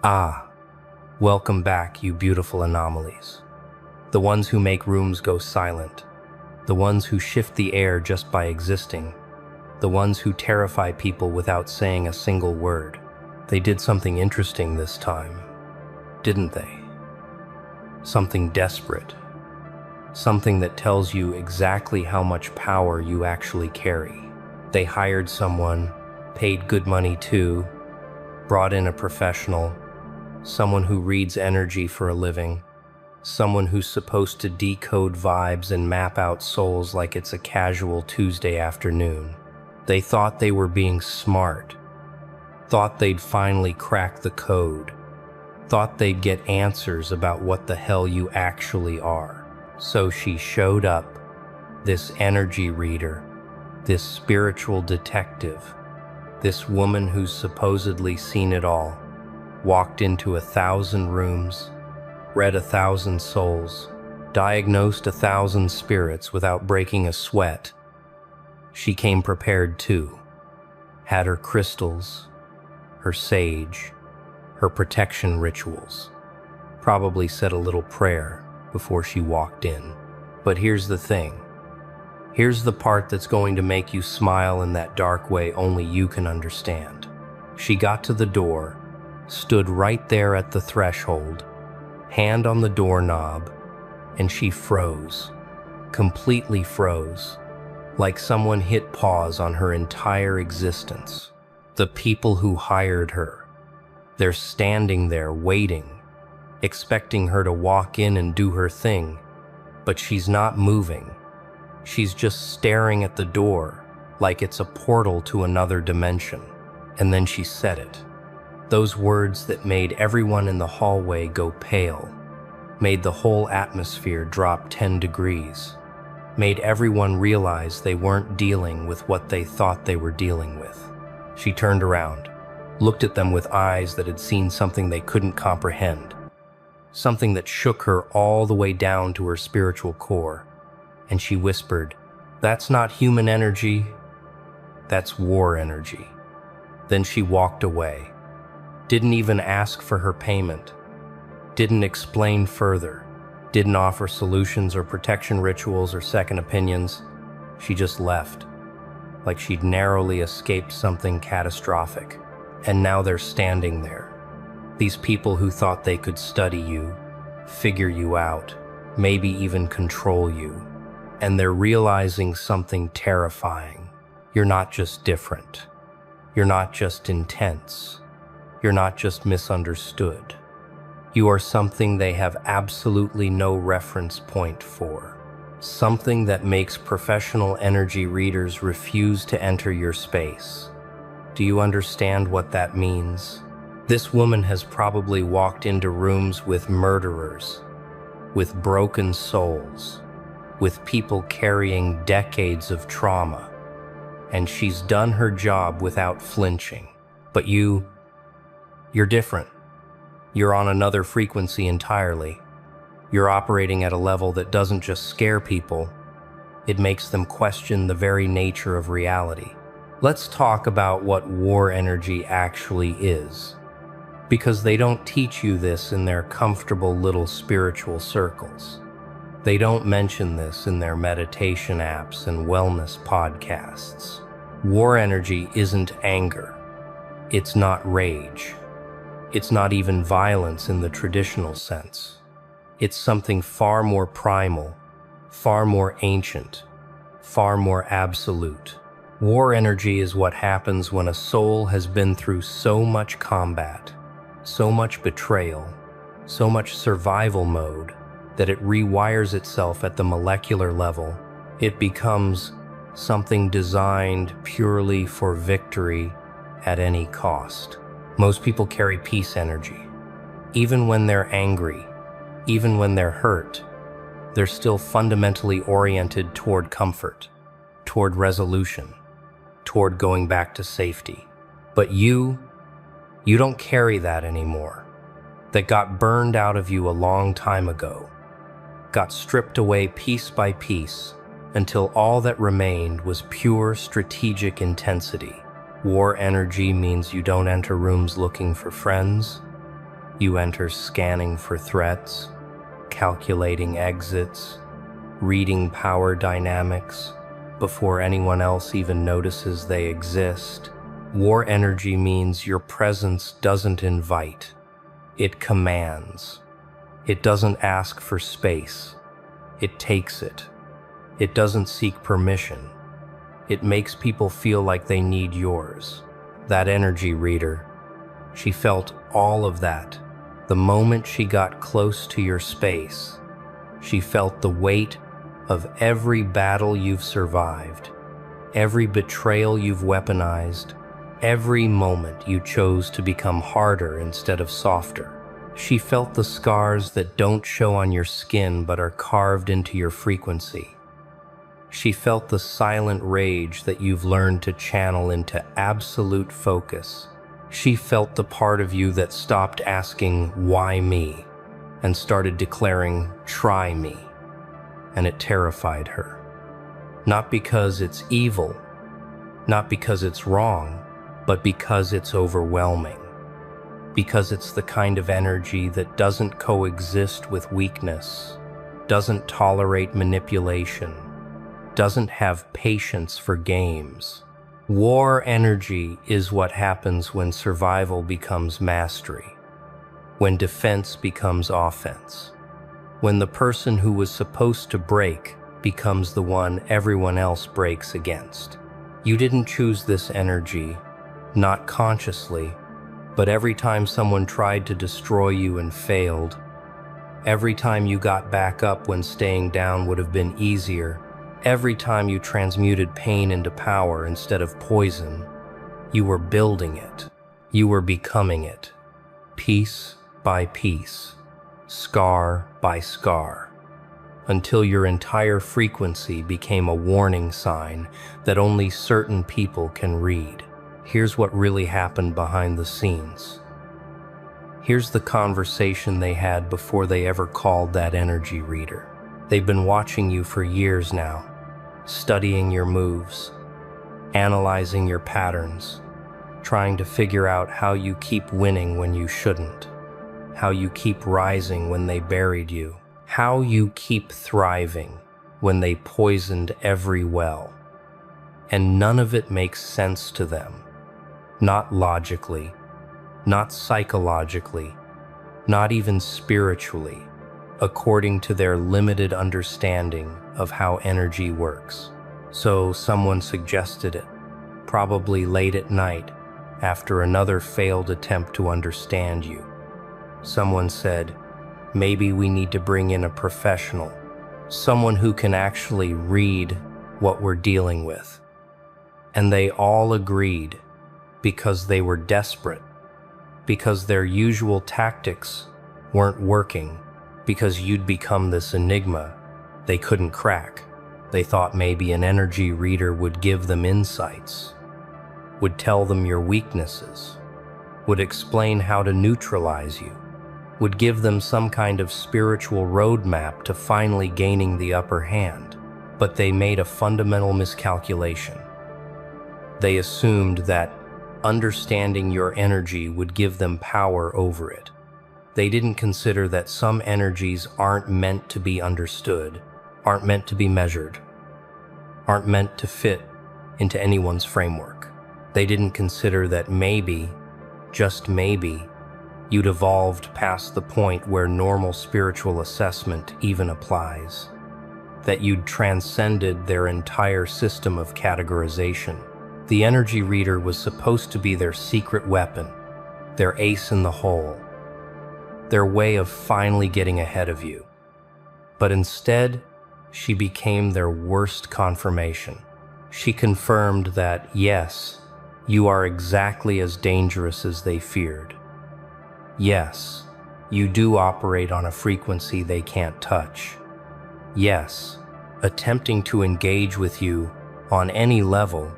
Ah, welcome back, you beautiful anomalies. The ones who make rooms go silent. The ones who shift the air just by existing. The ones who terrify people without saying a single word. They did something interesting this time, didn't they? Something desperate. Something that tells you exactly how much power you actually carry. They hired someone, paid good money too, brought in a professional, someone who reads energy for a living, someone who's supposed to decode vibes and map out souls like it's a casual Tuesday afternoon. They thought they were being smart, thought they'd finally crack the code, thought they'd get answers about what the hell you actually are. So she showed up, this energy reader, this spiritual detective, this woman who's supposedly seen it all, walked into 1,000 rooms, read 1,000 souls, diagnosed 1,000 spirits without breaking a sweat. She came prepared too, had her crystals, her sage, her protection rituals, probably said a little prayer before she walked in. But here's the thing. Here's the part that's going to make you smile in that dark way only you can understand. She got to the door, stood right there at the threshold, hand on the doorknob, and she froze, completely froze, like someone hit pause on her entire existence. The people who hired her, they're standing there waiting, expecting her to walk in and do her thing, but she's not moving. She's just staring at the door like it's a portal to another dimension. And then she said it. Those words that made everyone in the hallway go pale, made the whole atmosphere drop 10 degrees, made everyone realize they weren't dealing with what they thought they were dealing with. She turned around, looked at them with eyes that had seen something they couldn't comprehend, something that shook her all the way down to her spiritual core. And she whispered, "That's not human energy, that's war energy." Then she walked away, didn't even ask for her payment, didn't explain further, didn't offer solutions or protection rituals or second opinions. She just left, like she'd narrowly escaped something catastrophic. And now they're standing there. These people who thought they could study you, figure you out, maybe even control you. And they're realizing something terrifying. You're not just different. You're not just intense. You're not just misunderstood. You are something they have absolutely no reference point for. Something that makes professional energy readers refuse to enter your space. Do you understand what that means? This woman has probably walked into rooms with murderers, with broken souls, with people carrying decades of trauma, and she's done her job without flinching. But you're different. You're on another frequency entirely. You're operating at a level that doesn't just scare people, it makes them question the very nature of reality. Let's talk about what war energy actually is, because they don't teach you this in their comfortable little spiritual circles. They don't mention this in their meditation apps and wellness podcasts. War energy isn't anger. It's not rage. It's not even violence in the traditional sense. It's something far more primal, far more ancient, far more absolute. War energy is what happens when a soul has been through so much combat, so much betrayal, so much survival mode, that it rewires itself at the molecular level. It becomes something designed purely for victory at any cost. Most people carry peace energy. Even when they're angry, even when they're hurt, they're still fundamentally oriented toward comfort, toward resolution, toward going back to safety. But you don't carry that anymore. That got burned out of you a long time ago. Got stripped away piece by piece until all that remained was pure strategic intensity. War energy means you don't enter rooms looking for friends. You enter scanning for threats, calculating exits, reading power dynamics before anyone else even notices they exist. War energy means your presence doesn't invite, it commands. It doesn't ask for space, it takes it. It doesn't seek permission. It makes people feel like they need yours. That energy reader, she felt all of that. The moment she got close to your space, she felt the weight of every battle you've survived, every betrayal you've weaponized, every moment you chose to become harder instead of softer. She felt the scars that don't show on your skin but are carved into your frequency. She felt the silent rage that you've learned to channel into absolute focus. She felt the part of you that stopped asking, "Why me?" and started declaring, "Try me." And it terrified her. Not because it's evil, not because it's wrong, but because it's overwhelming. Because it's the kind of energy that doesn't coexist with weakness, doesn't tolerate manipulation, doesn't have patience for games. War energy is what happens when survival becomes mastery, when defense becomes offense, when the person who was supposed to break becomes the one everyone else breaks against. You didn't choose this energy, not consciously, but every time someone tried to destroy you and failed, every time you got back up when staying down would have been easier, every time you transmuted pain into power instead of poison, you were building it. You were becoming it, piece by piece, scar by scar, until your entire frequency became a warning sign that only certain people can read. Here's what really happened behind the scenes. Here's the conversation they had before they ever called that energy reader. They've been watching you for years now, studying your moves, analyzing your patterns, trying to figure out how you keep winning when you shouldn't, how you keep rising when they buried you, how you keep thriving when they poisoned every well. And none of it makes sense to them. Not logically, not psychologically, not even spiritually, according to their limited understanding of how energy works. So someone suggested it, probably late at night, after another failed attempt to understand you. Someone said, maybe we need to bring in a professional, someone who can actually read what we're dealing with. And they all agreed, because they were desperate, because their usual tactics weren't working, because you'd become this enigma they couldn't crack. They thought maybe an energy reader would give them insights, would tell them your weaknesses, would explain how to neutralize you, would give them some kind of spiritual roadmap to finally gaining the upper hand. But they made a fundamental miscalculation. They assumed that understanding your energy would give them power over it. They didn't consider that some energies aren't meant to be understood, aren't meant to be measured, aren't meant to fit into anyone's framework. They didn't consider that maybe, just maybe, you'd evolved past the point where normal spiritual assessment even applies, that you'd transcended their entire system of categorization. The energy reader was supposed to be their secret weapon, their ace in the hole, their way of finally getting ahead of you. But instead, she became their worst confirmation. She confirmed that, yes, you are exactly as dangerous as they feared. Yes, you do operate on a frequency they can't touch. Yes, attempting to engage with you on any level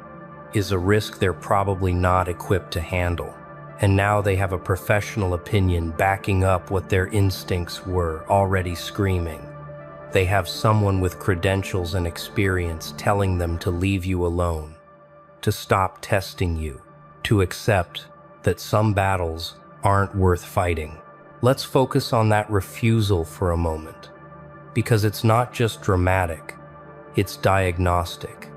is a risk they're probably not equipped to handle. And now they have a professional opinion backing up what their instincts were already screaming. They have someone with credentials and experience telling them to leave you alone, to stop testing you, to accept that some battles aren't worth fighting. Let's focus on that refusal for a moment, because it's not just dramatic, it's diagnostic.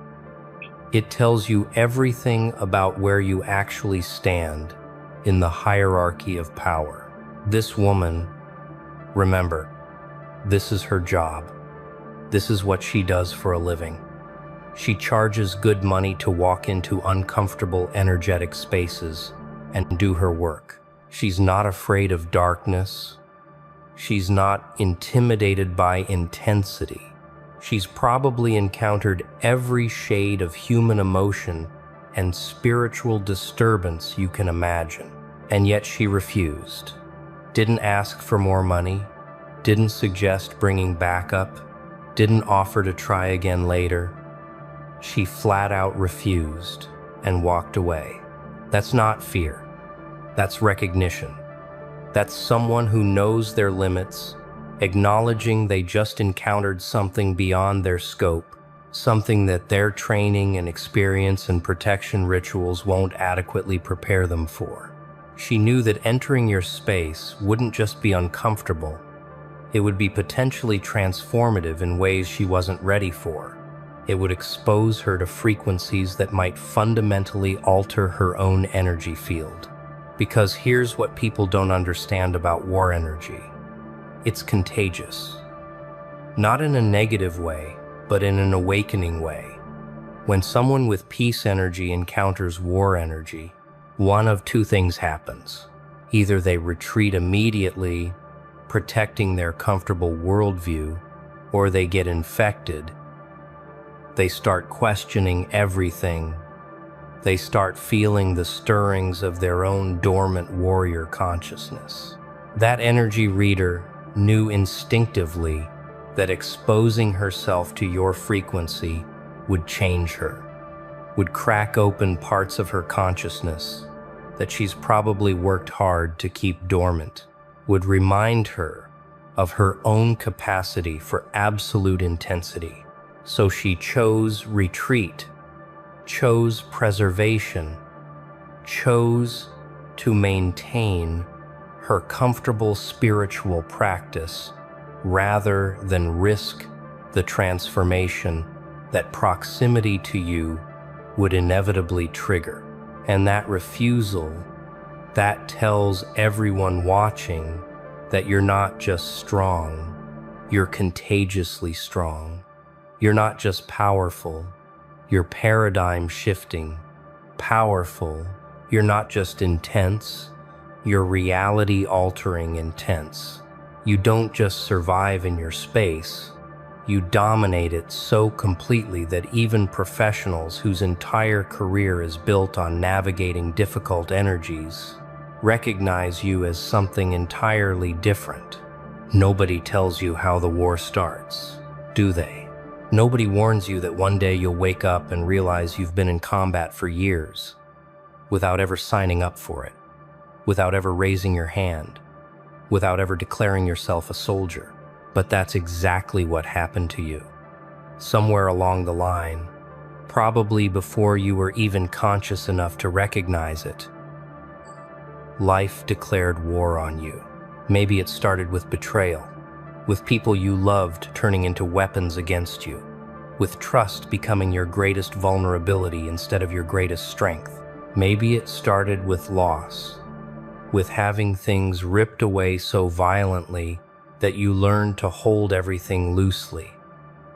It tells you everything about where you actually stand in the hierarchy of power. This woman, remember, this is her job. This is what she does for a living. She charges good money to walk into uncomfortable, energetic spaces and do her work. She's not afraid of darkness. She's not intimidated by intensity. She's probably encountered every shade of human emotion and spiritual disturbance you can imagine. And yet she refused. Didn't ask for more money, didn't suggest bringing backup, didn't offer to try again later. She flat out refused and walked away. That's not fear. That's recognition. That's someone who knows their limits, acknowledging they just encountered something beyond their scope, something that their training and experience and protection rituals won't adequately prepare them for. She knew that entering your space wouldn't just be uncomfortable, it would be potentially transformative in ways she wasn't ready for. It would expose her to frequencies that might fundamentally alter her own energy field. Because here's what people don't understand about war energy. It's contagious. Not in a negative way, but in an awakening way. When someone with peace energy encounters war energy, one of two things happens. Either they retreat immediately, protecting their comfortable worldview, or they get infected. They start questioning everything. They start feeling the stirrings of their own dormant warrior consciousness. That energy reader knew instinctively that exposing herself to your frequency would change her, would crack open parts of her consciousness that she's probably worked hard to keep dormant, would remind her of her own capacity for absolute intensity. So she chose retreat, chose preservation, chose to maintain her comfortable spiritual practice rather than risk the transformation that proximity to you would inevitably trigger. And that refusal, that tells everyone watching that you're not just strong, you're contagiously strong. You're not just powerful, you're paradigm shifting. Powerful, you're not just intense, you're reality altering intense. You don't just survive in your space, you dominate it so completely that even professionals whose entire career is built on navigating difficult energies recognize you as something entirely different. Nobody tells you how the war starts, do they? Nobody warns you that one day you'll wake up and realize you've been in combat for years without ever signing up for it, without ever raising your hand, without ever declaring yourself a soldier. But that's exactly what happened to you. Somewhere along the line, probably before you were even conscious enough to recognize it, life declared war on you. Maybe it started with betrayal, with people you loved turning into weapons against you, with trust becoming your greatest vulnerability instead of your greatest strength. Maybe it started with loss, with having things ripped away so violently that you learned to hold everything loosely,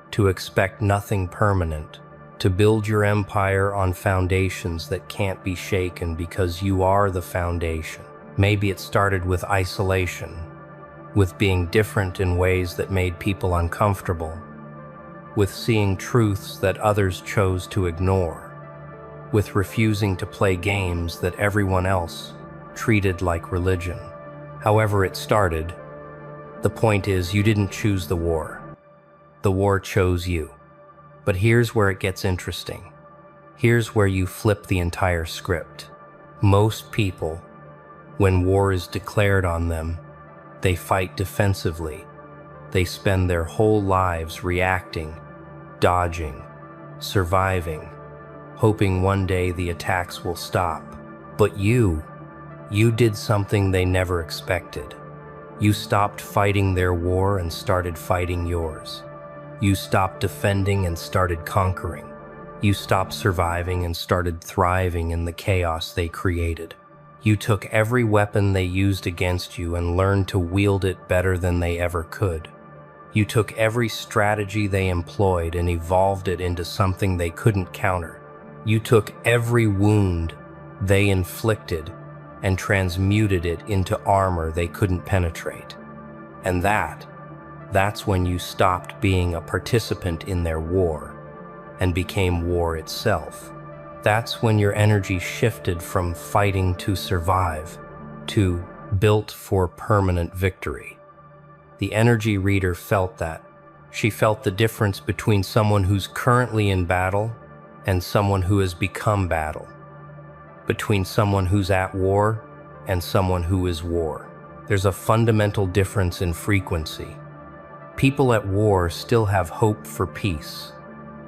to expect nothing permanent, to build your empire on foundations that can't be shaken because you are the foundation. Maybe it started with isolation, with being different in ways that made people uncomfortable, with seeing truths that others chose to ignore, with refusing to play games that everyone else treated like religion. However it started, the point is you didn't choose the war. The war chose you. But here's where it gets interesting. Here's where you flip the entire script. Most people, when war is declared on them, they fight defensively. They spend their whole lives reacting, dodging, surviving, hoping one day the attacks will stop. But you did something they never expected. You stopped fighting their war and started fighting yours. You stopped defending and started conquering. You stopped surviving and started thriving in the chaos they created. You took every weapon they used against you and learned to wield it better than they ever could. You took every strategy they employed and evolved it into something they couldn't counter. You took every wound they inflicted and transmuted it into armor they couldn't penetrate. And that's when you stopped being a participant in their war and became war itself. That's when your energy shifted from fighting to survive to built for permanent victory. The energy reader felt that. She felt the difference between someone who's currently in battle and someone who has become battle, between someone who's at war and someone who is war. There's a fundamental difference in frequency. People at war still have hope for peace,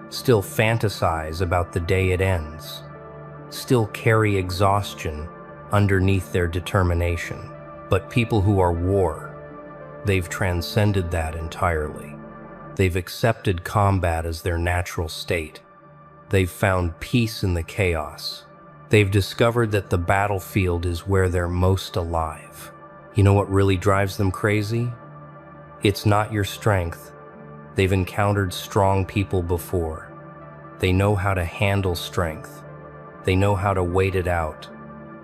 still fantasize about the day it ends, still carry exhaustion underneath their determination. But people who are war, they've transcended that entirely. They've accepted combat as their natural state. They've found peace in the chaos. They've discovered that the battlefield is where they're most alive. You know what really drives them crazy? It's not your strength. They've encountered strong people before. They know how to handle strength. They know how to wait it out,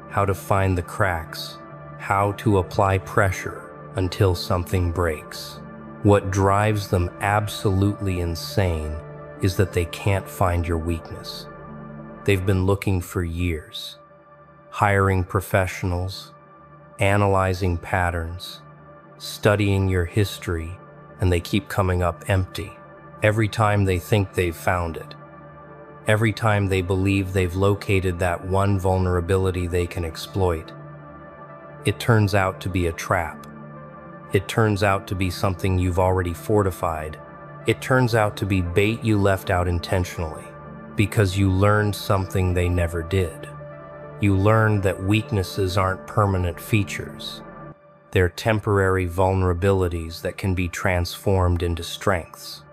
how to find the cracks, how to apply pressure until something breaks. What drives them absolutely insane is that they can't find your weakness. They've been looking for years, hiring professionals, analyzing patterns, studying your history, and they keep coming up empty. Every time they think they've found it, every time they believe they've located that one vulnerability they can exploit, it turns out to be a trap. It turns out to be something you've already fortified. It turns out to be bait you left out intentionally, because you learned something they never did. You learned that weaknesses aren't permanent features. They're temporary vulnerabilities that can be transformed into strengths.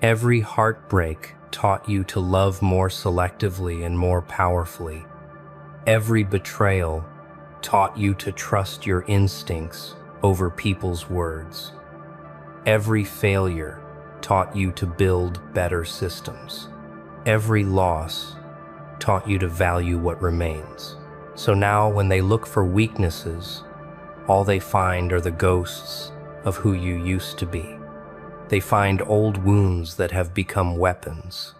Every heartbreak taught you to love more selectively and more powerfully. Every betrayal taught you to trust your instincts over people's words. Every failure taught you to build better systems. Every loss taught you to value what remains. So now when they look for weaknesses, all they find are the ghosts of who you used to be. They find old wounds that have become weapons,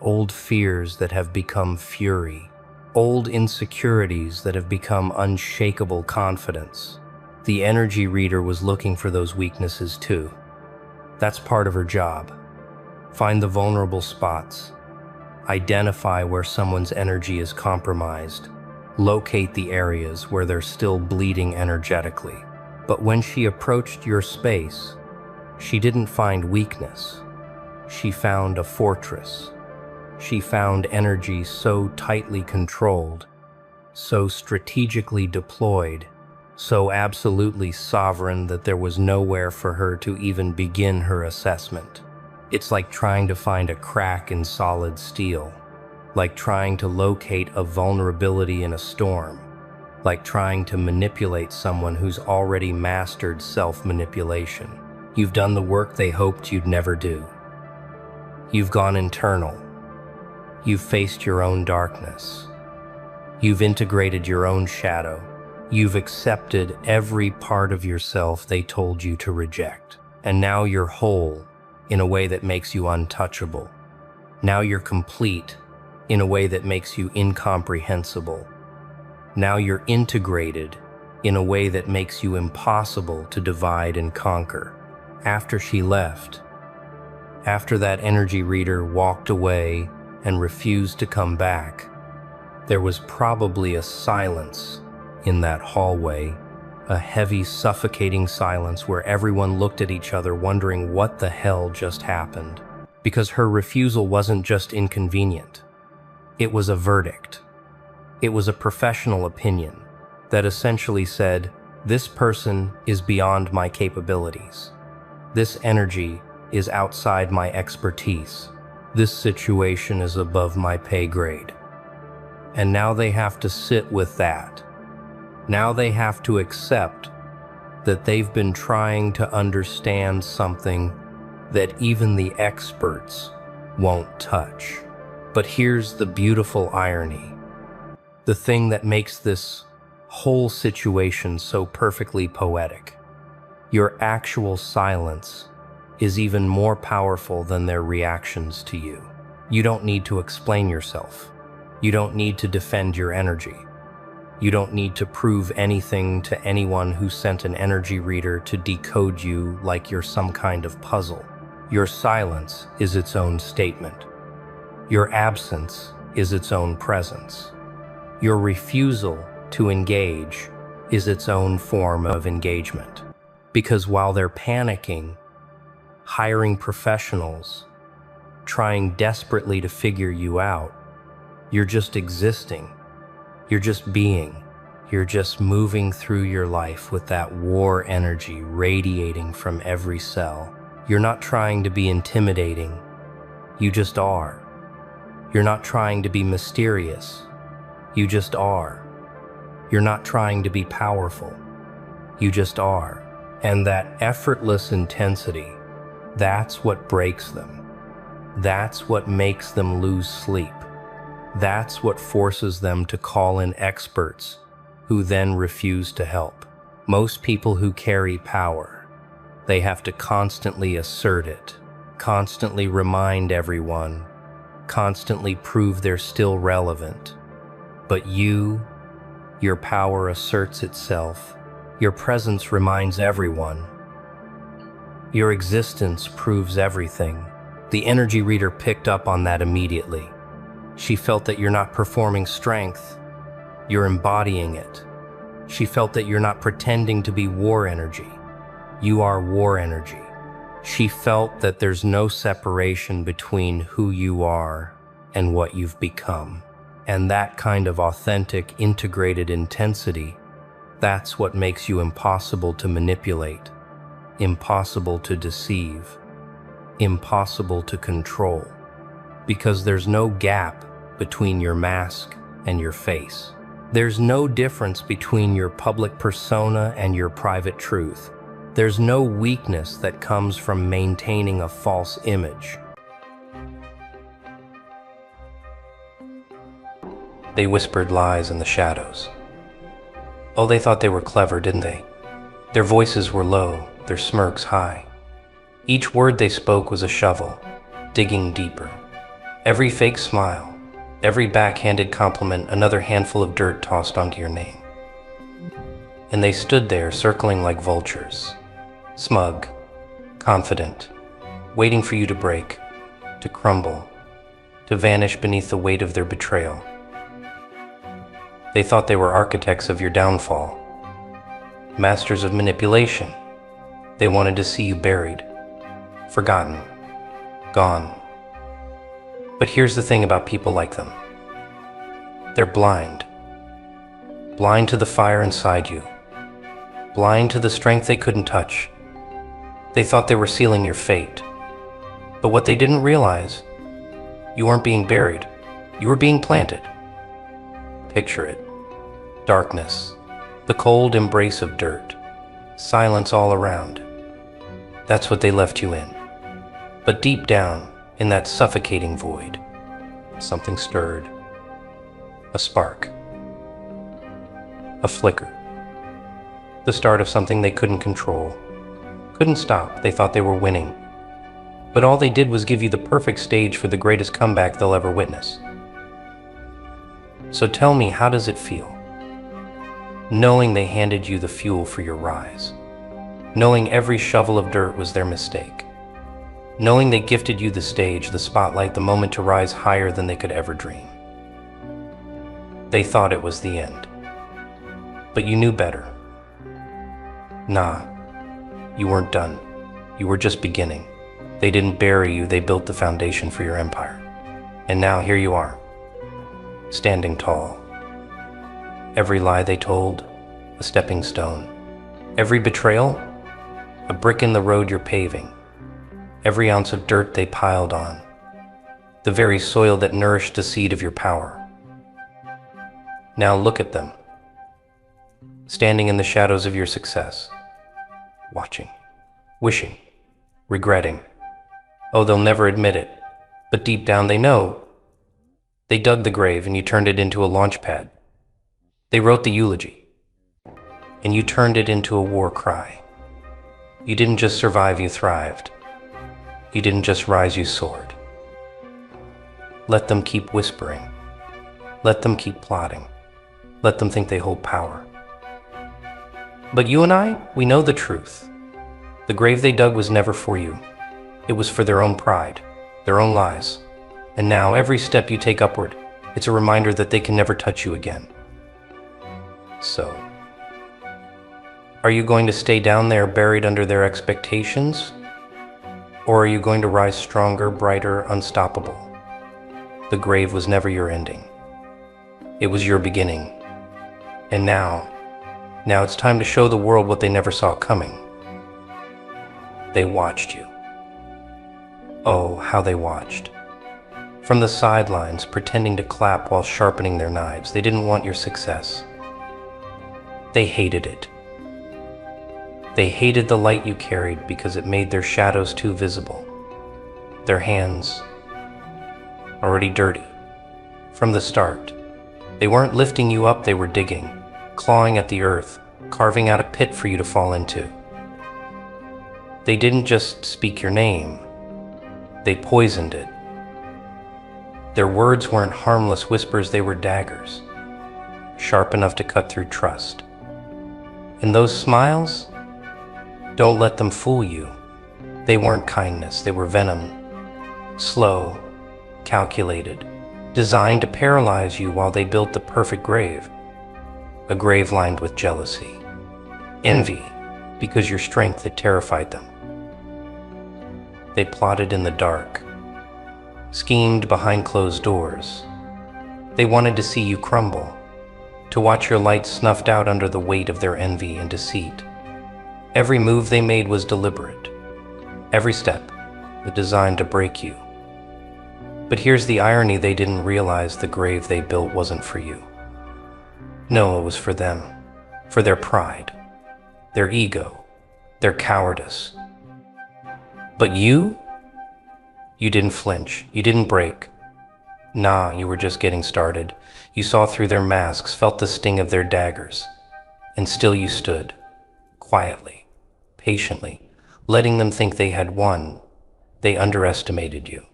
old fears that have become fury, old insecurities that have become unshakable confidence. The energy reader was looking for those weaknesses too. That's part of her job. Find the vulnerable spots. Identify where someone's energy is compromised. Locate the areas where they're still bleeding energetically. But when she approached your space, she didn't find weakness. She found a fortress. She found energy so tightly controlled, so strategically deployed, so absolutely sovereign that there was nowhere for her to even begin her assessment. It's like trying to find a crack in solid steel, like trying to locate a vulnerability in a storm, like trying to manipulate someone who's already mastered self-manipulation. You've done the work they hoped you'd never do. You've gone internal. You've faced your own darkness. You've integrated your own shadow. You've accepted every part of yourself they told you to reject. And now you're whole in a way that makes you untouchable. Now you're complete in a way that makes you incomprehensible. Now you're integrated in a way that makes you impossible to divide and conquer. After she left, after that energy reader walked away and refused to come back, there was probably a silence in that hallway, a heavy, suffocating silence where everyone looked at each other wondering what the hell just happened. Because her refusal wasn't just inconvenient. It was a verdict. It was a professional opinion that essentially said, This person is beyond my capabilities. This energy is outside my expertise. This situation is above my pay grade. And now they have to sit with that. Now they have to accept that they've been trying to understand something that even the experts won't touch. But here's the beautiful irony. The thing that makes this whole situation so perfectly poetic. Your actual silence is even more powerful than their reactions to you. You don't need to explain yourself. You don't need to defend your energy. You don't need to prove anything to anyone who sent an energy reader to decode you like you're some kind of puzzle. Your silence is its own statement. Your absence is its own presence. Your refusal to engage is its own form of engagement. Because while they're panicking, hiring professionals, trying desperately to figure you out, you're just existing. You're just being. You're just moving through your life with that war energy radiating from every cell. You're not trying to be intimidating. You just are. You're not trying to be mysterious. You just are. You're not trying to be powerful. You just are. And that effortless intensity, that's what breaks them. That's what makes them lose sleep. That's what forces them to call in experts who then refuse to help. Most people who carry power, they have to constantly assert it, constantly remind everyone, constantly prove they're still relevant. But your power asserts itself. Your presence reminds everyone. Your existence proves everything. The energy reader picked up on that immediately. She felt that you're not performing strength, you're embodying it. She felt that you're not pretending to be war energy. You are war energy. She felt that there's no separation between who you are and what you've become. And that kind of authentic, integrated intensity, that's what makes you impossible to manipulate, impossible to deceive, impossible to control. Because there's no gap between your mask and your face. There's no difference between your public persona and your private truth. There's no weakness that comes from maintaining a false image. They whispered lies in the shadows. Oh, they thought they were clever, didn't they? Their voices were low, their smirks high. Each word they spoke was a shovel, digging deeper. Every fake smile, every backhanded compliment, another handful of dirt tossed onto your name. And they stood there circling like vultures, smug, confident, waiting for you to break, to crumble, to vanish beneath the weight of their betrayal. They thought they were architects of your downfall, masters of manipulation. They wanted to see you buried, forgotten, gone. But here's the thing about people like them. They're blind. Blind to the fire inside you. Blind to the strength they couldn't touch. They thought they were sealing your fate. But what they didn't realize, you weren't being buried. You were being planted. Picture it. Darkness. The cold embrace of dirt. Silence all around. That's what they left you in. But deep down, in that suffocating void, something stirred. A spark. A flicker. The start of something they couldn't control. Couldn't stop. They thought they were winning. But all they did was give you the perfect stage for the greatest comeback they'll ever witness. So tell me, how does it feel? Knowing they handed you the fuel for your rise. Knowing every shovel of dirt was their mistake. Knowing they gifted you the stage, the spotlight, the moment to rise higher than they could ever dream. They thought it was the end. But you knew better. Nah, you weren't done. You were just beginning. They didn't bury you, they built the foundation for your empire. And now here you are, standing tall. Every lie they told, a stepping stone. Every betrayal, a brick in the road you're paving. Every ounce of dirt they piled on. The very soil that nourished the seed of your power. Now look at them, standing in the shadows of your success, watching, wishing, regretting. Oh, they'll never admit it, but deep down they know. They dug the grave and you turned it into a launch pad. They wrote the eulogy, and you turned it into a war cry. You didn't just survive, you thrived. You didn't just rise, you soared. Let them keep whispering. Let them keep plotting. Let them think they hold power. But you and I, we know the truth. The grave they dug was never for you. It was for their own pride, their own lies. And now, every step you take upward, it's a reminder that they can never touch you again. So, are you going to stay down there buried under their expectations? Or are you going to rise stronger, brighter, unstoppable? The grave was never your ending. It was your beginning. And now it's time to show the world what they never saw coming. They watched you. Oh, how they watched. From the sidelines, pretending to clap while sharpening their knives. They didn't want your success. They hated it. They hated the light you carried because it made their shadows too visible. Their hands, already dirty. From the start, they weren't lifting you up, they were digging, clawing at the earth, carving out a pit for you to fall into. They didn't just speak your name, they poisoned it. Their words weren't harmless whispers, they were daggers, sharp enough to cut through trust. And those smiles, don't let them fool you. They weren't kindness, they were venom. Slow, calculated, designed to paralyze you while they built the perfect grave. A grave lined with jealousy, envy, because your strength had terrified them. They plotted in the dark, schemed behind closed doors. They wanted to see you crumble, to watch your light snuffed out under the weight of their envy and deceit. Every move they made was deliberate. Every step, designed to break you. But here's the irony, they didn't realize the grave they built wasn't for you. No, it was for them, for their pride, their ego, their cowardice. But you didn't flinch, you didn't break. Nah, you were just getting started. You saw through their masks, felt the sting of their daggers, and still you stood, quietly, patiently, letting them think they had won. They underestimated you.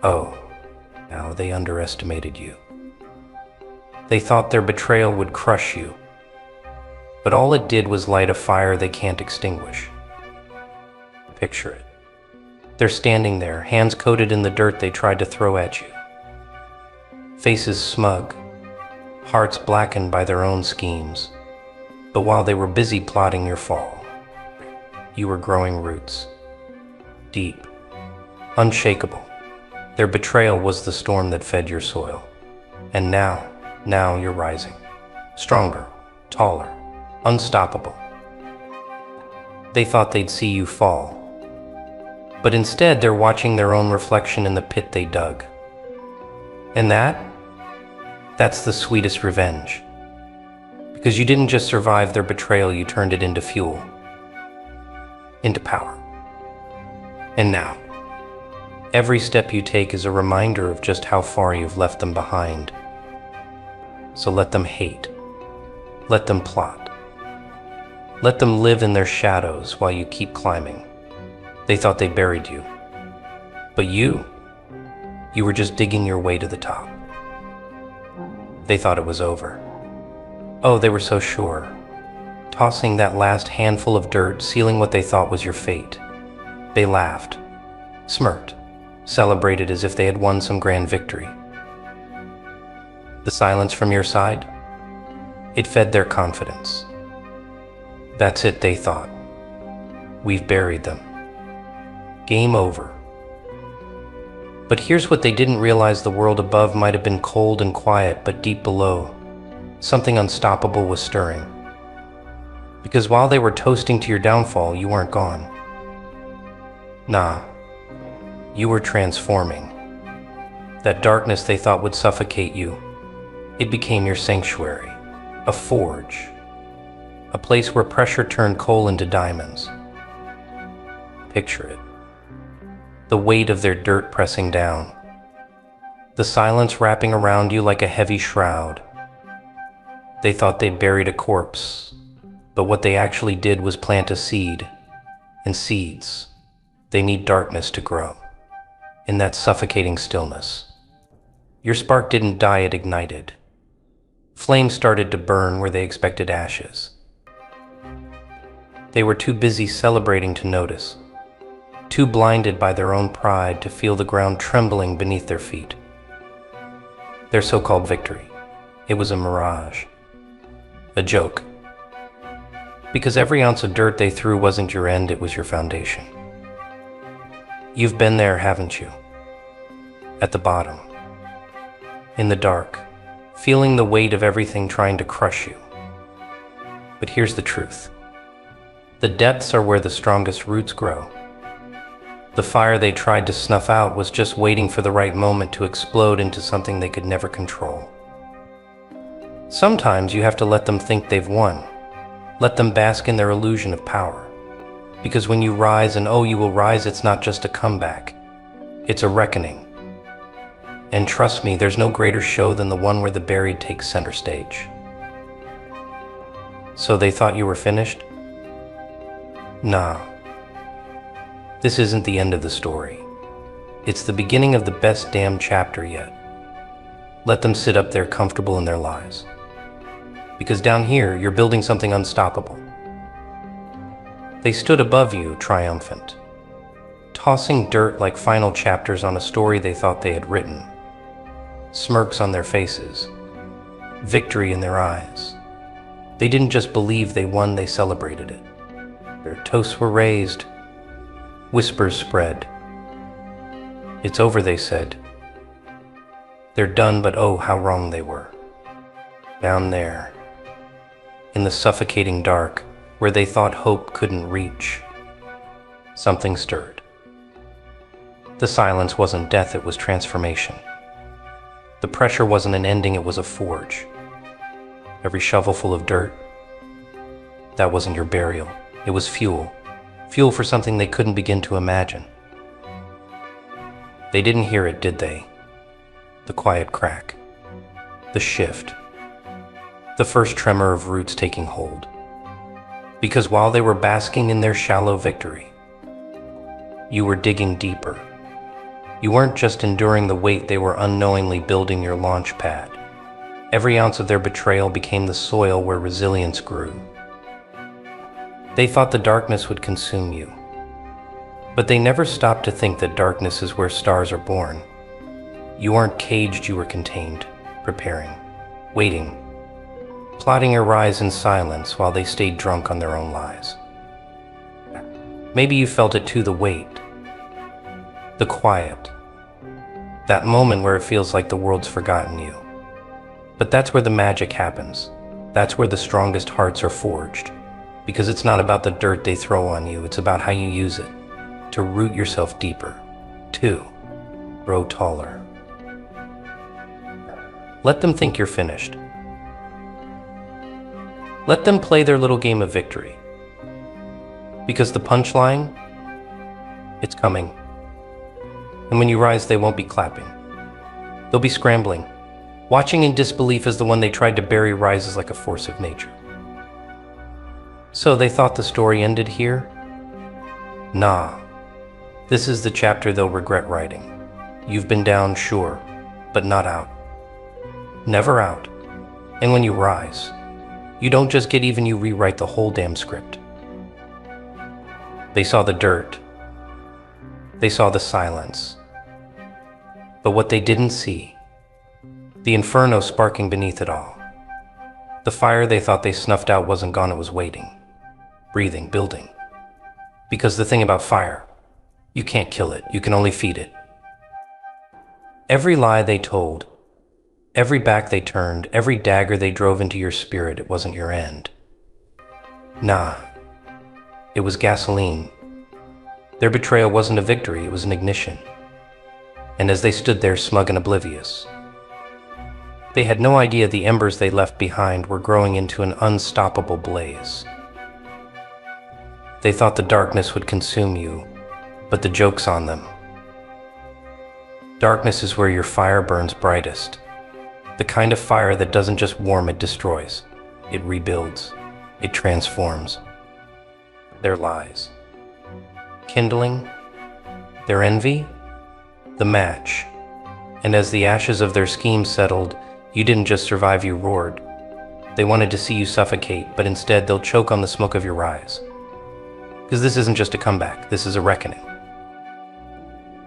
Oh, now they underestimated you. They thought their betrayal would crush you, but all it did was light a fire they can't extinguish. Picture it. They're standing there, hands coated in the dirt they tried to throw at you. Faces smug, hearts blackened by their own schemes. But while they were busy plotting your fall, you were growing roots. Deep, unshakable. Their betrayal was the storm that fed your soil. And now you're rising. Stronger, taller, unstoppable. They thought they'd see you fall. But instead, they're watching their own reflection in the pit they dug. And that's the sweetest revenge. Because you didn't just survive their betrayal, you turned it into fuel, into power. And now, every step you take is a reminder of just how far you've left them behind. So let them hate, let them plot, let them live in their shadows while you keep climbing. They thought they buried you, but you were just digging your way to the top. They thought it was over. Oh, they were so sure, tossing that last handful of dirt, sealing what they thought was your fate. They laughed, smirked, celebrated as if they had won some grand victory. The silence from your side, it fed their confidence. That's it, they thought. We've buried them. Game over. But here's what they didn't realize: the world above might have been cold and quiet, but deep below, something unstoppable was stirring. Because while they were toasting to your downfall, you weren't gone. Nah, you were transforming. That darkness they thought would suffocate you, it became your sanctuary, a forge, a place where pressure turned coal into diamonds. Picture it. The weight of their dirt pressing down, the silence wrapping around you like a heavy shroud. They thought they'd buried a corpse, but what they actually did was plant a seed, and seeds, they need darkness to grow. In that suffocating stillness, your spark didn't die, it ignited. Flames started to burn where they expected ashes. They were too busy celebrating to notice, too blinded by their own pride to feel the ground trembling beneath their feet. Their so-called victory, it was a mirage, a joke. Because every ounce of dirt they threw wasn't your end, it was your foundation. You've been there, haven't you? At the bottom, in the dark, feeling the weight of everything trying to crush you. But here's the truth. The depths are where the strongest roots grow. The fire they tried to snuff out was just waiting for the right moment to explode into something they could never control. Sometimes you have to let them think they've won. Let them bask in their illusion of power. Because when you rise, and oh, you will rise, it's not just a comeback. It's a reckoning. And trust me, there's no greater show than the one where the buried take center stage. So they thought you were finished? Nah. This isn't the end of the story. It's the beginning of the best damn chapter yet. Let them sit up there comfortable in their lies. Because down here, you're building something unstoppable. They stood above you, triumphant, tossing dirt like final chapters on a story they thought they had written. Smirks on their faces, victory in their eyes. They didn't just believe they won, they celebrated it. Their toasts were raised, whispers spread. It's over, they said. They're done, but oh, how wrong they were. Down there, in the suffocating dark, where they thought hope couldn't reach, something stirred. The silence wasn't death, it was transformation. The pressure wasn't an ending, it was a forge. Every shovelful of dirt, that wasn't your burial, it was fuel. Fuel for something they couldn't begin to imagine. They didn't hear it, did they? The quiet crack, the shift, the first tremor of roots taking hold. Because while they were basking in their shallow victory, you were digging deeper. You weren't just enduring the weight, they were unknowingly building your launch pad. Every ounce of their betrayal became the soil where resilience grew. They thought the darkness would consume you. But they never stopped to think that darkness is where stars are born. You weren't caged, you were contained, preparing, waiting, plotting your rise in silence while they stayed drunk on their own lies. Maybe you felt it too, the weight, the quiet, that moment where it feels like the world's forgotten you. But that's where the magic happens. That's where the strongest hearts are forged. Because it's not about the dirt they throw on you, it's about how you use it to root yourself deeper, to grow taller. Let them think you're finished. Let them play their little game of victory. Because the punchline, it's coming. And when you rise, they won't be clapping. They'll be scrambling, watching in disbelief as the one they tried to bury rises like a force of nature. So they thought the story ended here? Nah. This is the chapter they'll regret writing. You've been down, sure, but not out. Never out. And when you rise, you don't just get even, you rewrite the whole damn script. They saw the dirt. They saw the silence. But what they didn't see, the inferno sparking beneath it all. The fire they thought they snuffed out wasn't gone, it was waiting, breathing, building. Because the thing about fire, you can't kill it, you can only feed it. Every lie they told, every back they turned, every dagger they drove into your spirit, it wasn't your end. Nah, it was gasoline. Their betrayal wasn't a victory, it was an ignition. And as they stood there smug and oblivious, they had no idea the embers they left behind were growing into an unstoppable blaze. They thought the darkness would consume you, but the joke's on them. Darkness is where your fire burns brightest. The kind of fire that doesn't just warm, it destroys. It rebuilds. It transforms. Their lies. Kindling. Their envy. The match. And as the ashes of their scheme settled, you didn't just survive, you roared. They wanted to see you suffocate, but instead they'll choke on the smoke of your rise. Because this isn't just a comeback, this is a reckoning.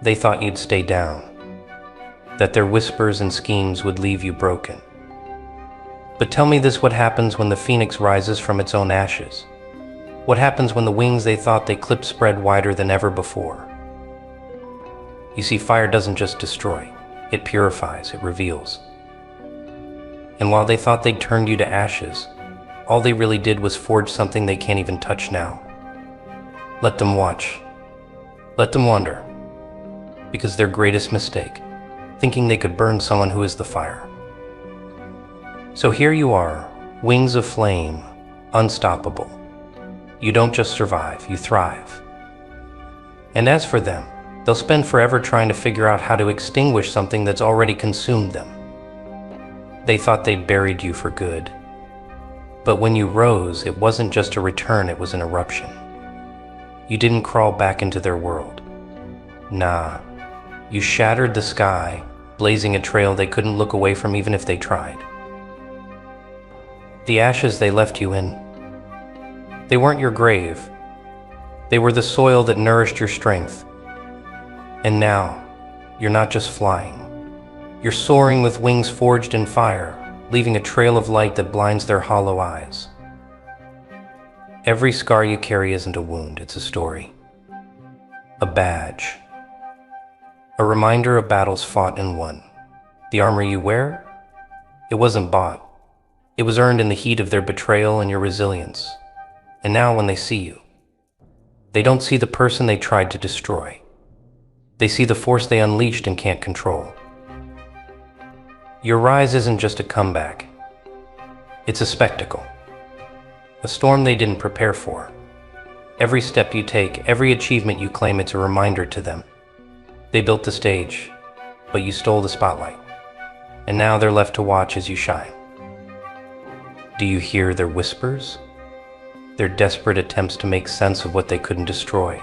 They thought you'd stay down, that their whispers and schemes would leave you broken. But tell me this, what happens when the phoenix rises from its own ashes? What happens when the wings they thought they clipped spread wider than ever before? You see, fire doesn't just destroy, it purifies, it reveals. And while they thought they'd turned you to ashes, all they really did was forge something they can't even touch now. Let them watch. Let them wonder. Because their greatest mistake, thinking they could burn someone who is the fire. So here you are, wings of flame, unstoppable. You don't just survive, you thrive. And as for them, they'll spend forever trying to figure out how to extinguish something that's already consumed them. They thought they'd buried you for good. But when you rose, it wasn't just a return, it was an eruption. You didn't crawl back into their world. Nah, you shattered the sky, blazing a trail they couldn't look away from even if they tried. The ashes they left you in, they weren't your grave. They were the soil that nourished your strength. And now, you're not just flying. You're soaring with wings forged in fire, leaving a trail of light that blinds their hollow eyes. Every scar you carry isn't a wound, it's a story. A badge. A reminder of battles fought and won. The armor you wear? It wasn't bought. It was earned in the heat of their betrayal and your resilience. And now when they see you, they don't see the person they tried to destroy. They see the force they unleashed and can't control. Your rise isn't just a comeback. It's a spectacle. A storm they didn't prepare for. Every step you take, every achievement you claim, it's a reminder to them. They built the stage, but you stole the spotlight. And now they're left to watch as you shine. Do you hear their whispers? Their desperate attempts to make sense of what they couldn't destroy?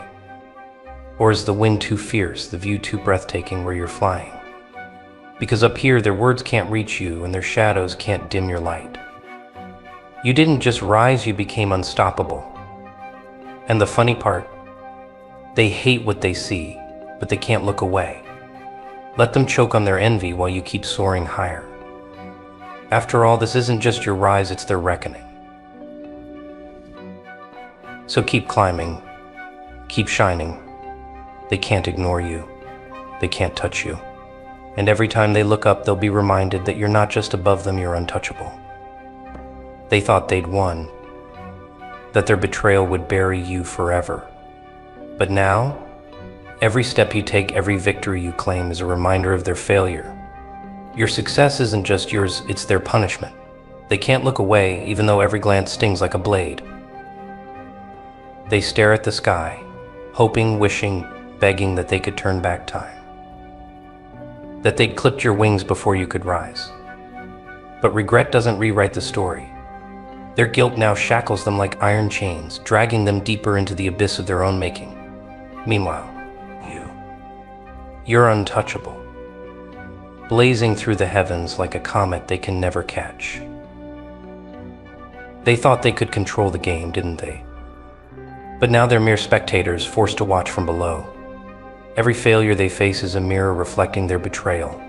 Or is the wind too fierce, the view too breathtaking where you're flying? Because up here, their words can't reach you and their shadows can't dim your light. You didn't just rise, you became unstoppable. And the funny part, they hate what they see, but they can't look away. Let them choke on their envy while you keep soaring higher. After all, this isn't just your rise, it's their reckoning. So keep climbing, keep shining. They can't ignore you. They can't touch you. And every time they look up, they'll be reminded that you're not just above them, you're untouchable. They thought they'd won, that their betrayal would bury you forever. But now, every step you take, every victory you claim is a reminder of their failure. Your success isn't just yours, it's their punishment. They can't look away, even though every glance stings like a blade. They stare at the sky, hoping, wishing, begging that they could turn back time. That they'd clipped your wings before you could rise. But regret doesn't rewrite the story. Their guilt now shackles them like iron chains, dragging them deeper into the abyss of their own making. Meanwhile, you're untouchable, blazing through the heavens like a comet they can never catch. They thought they could control the game, didn't they? But now they're mere spectators, forced to watch from below. Every failure they face is a mirror reflecting their betrayal.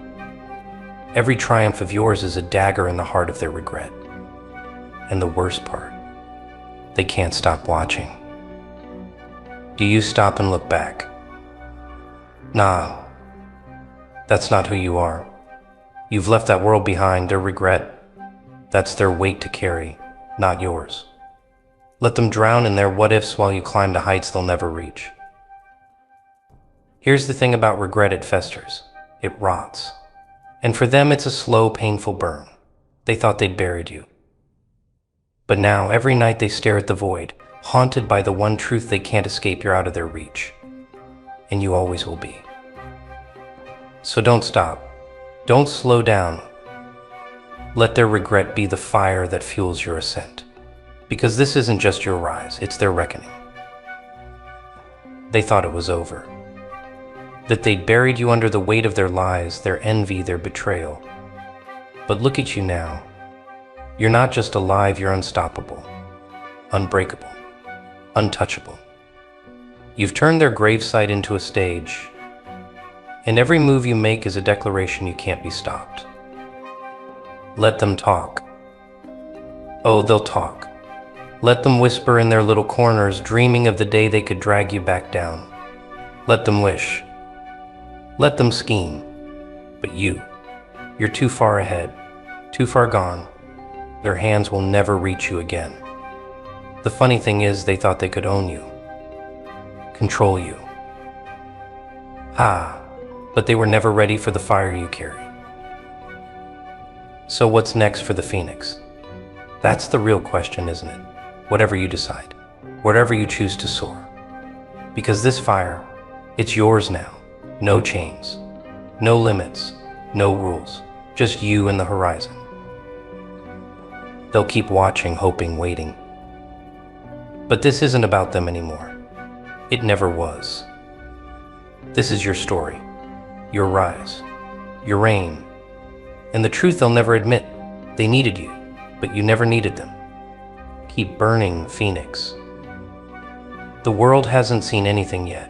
Every triumph of yours is a dagger in the heart of their regret. And the worst part, they can't stop watching. Do you stop and look back? Nah, that's not who you are. You've left that world behind, their regret. That's their weight to carry, not yours. Let them drown in their what-ifs while you climb to heights they'll never reach. Here's the thing about regret: it festers. It rots. And for them, it's a slow, painful burn. They thought they'd buried you. But now, every night they stare at the void, haunted by the one truth they can't escape: you're out of their reach. And you always will be. So don't stop. Don't slow down. Let their regret be the fire that fuels your ascent. Because this isn't just your rise, it's their reckoning. They thought it was over. That they'd buried you under the weight of their lies, their envy, their betrayal. But look at you now. You're not just alive, you're unstoppable, unbreakable, untouchable. You've turned their gravesite into a stage, and every move you make is a declaration you can't be stopped. Let them talk. Oh, they'll talk. Let them whisper in their little corners, dreaming of the day they could drag you back down. Let them wish. Let them scheme. But you're too far ahead, too far gone. Their hands will never reach you again. The funny thing is, they thought they could own you, control you. But they were never ready for the fire you carry. So what's next for the Phoenix? That's the real question, isn't it? Whatever you decide, wherever you choose to soar. Because this fire, it's yours now. No chains, no limits, no rules, just you and the horizon. They'll keep watching, hoping, waiting. But this isn't about them anymore. It never was. This is your story, your rise, your reign. And the truth they'll never admit: they needed you, but you never needed them. Keep burning, Phoenix. The world hasn't seen anything yet.